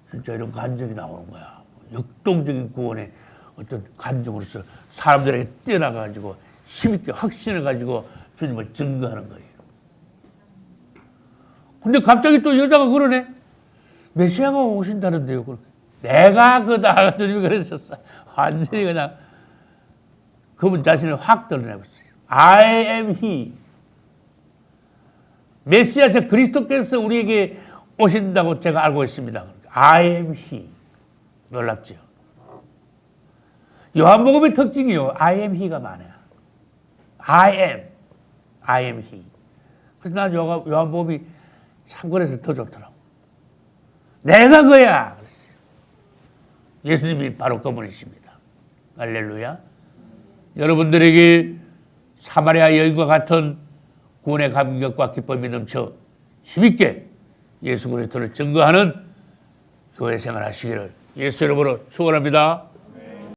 진짜 이런 간증이 나오는 거야. 역동적인 구원의 어떤 간증으로서 사람들에게 뛰어나가지고 힘있게 확신해가지고 주님을 증거하는 거예요. 근데 갑자기 또 여자가 그러네. 메시아가 오신다는데요. 그렇게. 내가 그다. 주님이 그러셨어. 완전히 그냥 그분 자신을 확 드러내버렸어요. I am he. 메시아, 저 그리스도께서 우리에게 오신다고 제가 알고 있습니다. I am he. 놀랍죠? 요한복음의 특징이요. I am he가 많아요. I am he. 그래서 난 요한복음이 참 그래서 더 좋더라고. 내가 그야. 그랬어요. 예수님이 바로 그분이십니다. 할렐루야. 여러분들에게 사마리아 여인과 같은 구원의 감격과 기쁨이 넘쳐 힘있게 예수 그리스도를 증거하는 교회 생활 하시기를 예수 이름으로 축원합니다.